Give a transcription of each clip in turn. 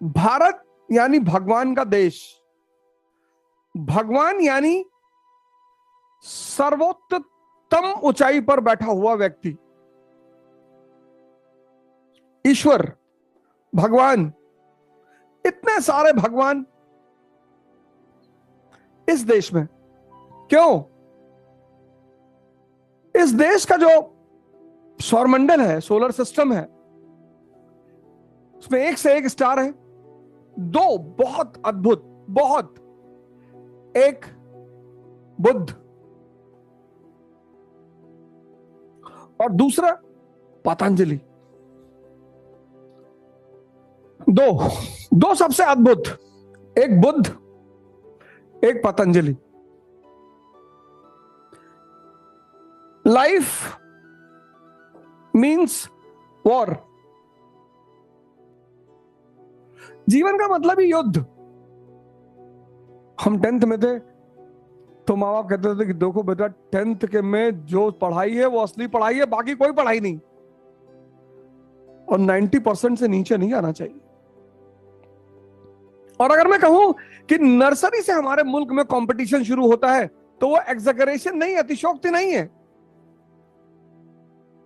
भारत यानी भगवान का देश, भगवान यानी सर्वोत्तम ऊंचाई पर बैठा हुआ व्यक्ति, ईश्वर, भगवान। इतने सारे भगवान इस देश में क्यों? इस देश का जो सौरमंडल है, सोलर सिस्टम है, उसमें एक से एक स्टार है। दो बहुत अद्भुत, बहुत, एक बुध और दूसरा पतंजलि। दो सबसे अद्भुत, एक बुध, एक पतंजलि। Life means war. जीवन का मतलब ही युद्ध। हम 10th में थे तो माँ बाप कहते थे कि देखो बेटा, 10th के में जो पढ़ाई है वो असली पढ़ाई है, बाकी कोई पढ़ाई नहीं, और 90% से नीचे नहीं आना चाहिए। और अगर मैं कहूं कि नर्सरी से हमारे मुल्क में कंपटीशन शुरू होता है तो वो एग्जैगरेशन नहीं, अतिशयोक्ति नहीं है।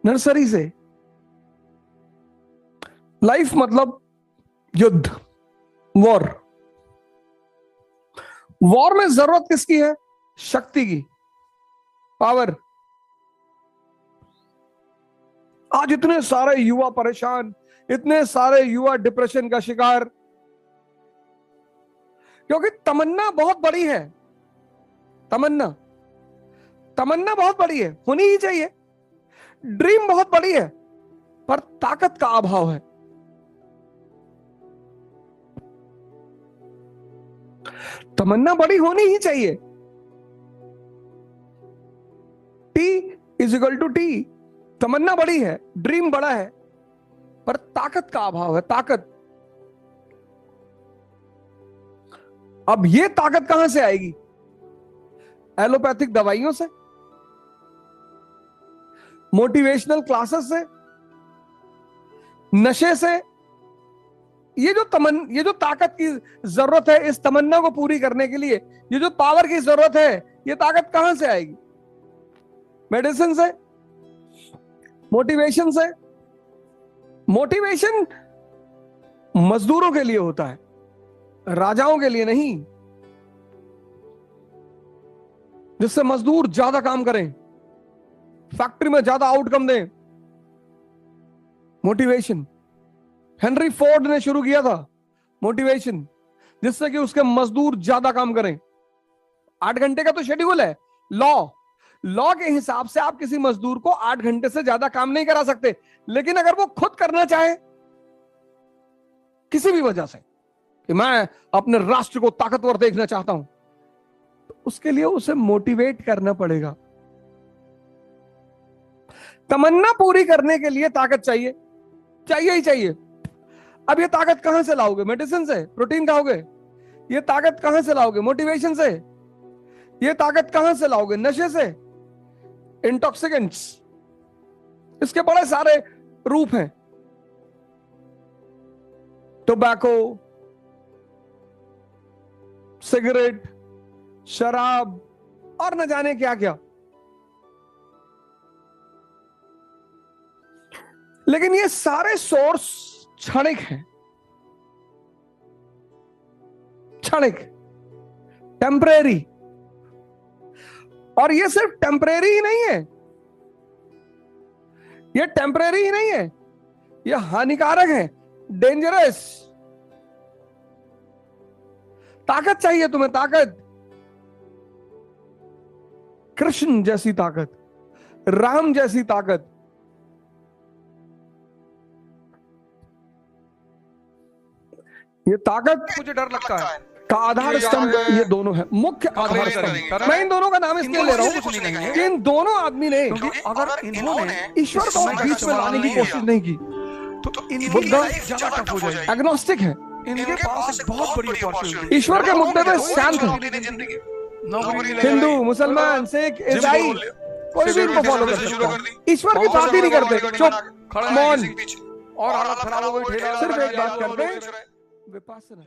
नर्सरी से लाइफ मतलब युद्ध, वॉर। वॉर में जरूरत किसकी है? शक्ति की, पावर। आज इतने सारे युवा परेशान, इतने सारे युवा डिप्रेशन का शिकार, क्योंकि तमन्ना बहुत बड़ी है। तमन्ना बहुत बड़ी है, होनी ही चाहिए। ड्रीम बहुत बड़ी है, पर ताकत का अभाव है। तमन्ना बड़ी होनी ही चाहिए। T=T। तमन्ना बड़ी है, ड्रीम बड़ा है, पर ताकत का अभाव है। ताकत। अब ये ताकत कहां से आएगी? एलोपैथिक दवाइयों से, मोटिवेशनल क्लासेस से, नशे से। ये जो ताकत की जरूरत है, इस तमन्ना को पूरी करने के लिए ये जो पावर की जरूरत है, ये ताकत कहां से आएगी? मेडिसिन से, मोटिवेशन से। मोटिवेशन मजदूरों के लिए होता है, राजाओं के लिए नहीं, जिससे मजदूर ज्यादा काम करें, फैक्ट्री में ज्यादा आउटकम दें। मोटिवेशन हेनरी फोर्ड ने शुरू किया था, मोटिवेशन, जिससे कि उसके मजदूर ज्यादा काम करें। 8 घंटे का तो शेड्यूल है, लॉ के हिसाब से आप किसी मजदूर को 8 घंटे से ज्यादा काम नहीं करा सकते। लेकिन अगर वो खुद करना चाहे किसी भी वजह से, कि मैं अपने राष्ट्र को ताकतवर देखना चाहता हूं, तो उसके लिए उसे मोटिवेट करना पड़ेगा। तमन्ना पूरी करने के लिए ताकत चाहिए, चाहिए ही चाहिए। अब ये ताकत कहां से लाओगे? मेडिसिन से, प्रोटीन खाओगे। ये ताकत कहां से लाओगे? मोटिवेशन से। ये ताकत कहां से लाओगे? नशे से, इंटॉक्सिकेंट्स। इसके बड़े सारे रूप हैं, टोबैको, सिगरेट, शराब और न जाने क्या क्या। लेकिन ये सारे सोर्स क्षणिक हैं, क्षणिक, टेम्परेरी। और ये सिर्फ टेम्परेरी ही नहीं है, ये टेम्परेरी ही नहीं है, ये हानिकारक है, डेंजरस। ताकत चाहिए तुम्हें, ताकत। कृष्ण जैसी ताकत, राम जैसी ताकत। ये ताकत, मुझे डर लगता है, का आधार स्तंभ ये दोनों है, मुख्य आधार स्तंभ। मैं इन दोनों का नाम इसलिए ले रहा हूं कि इन दोनों आदमी ने, अगर इन्होंने ईश्वर को बीच में लाने की कोशिश नहीं की तो इनकी लाइफ ज्यादा टफ हो जाएगी। एग्नोस्टिक है, इनके पास बहुत बड़ी अपॉर्चुनिटी। ईश्वर के मुद्दे पे शांत है। हिंदू, मुसलमान, सिख, ईसाई, कोई भी इनको फॉलो कर सकता है। ईश्वर की बात ही नहीं करते, चुप, मौन, और हालत खराब हो गई। सिर्फ एक बात करते हैं, विपासना।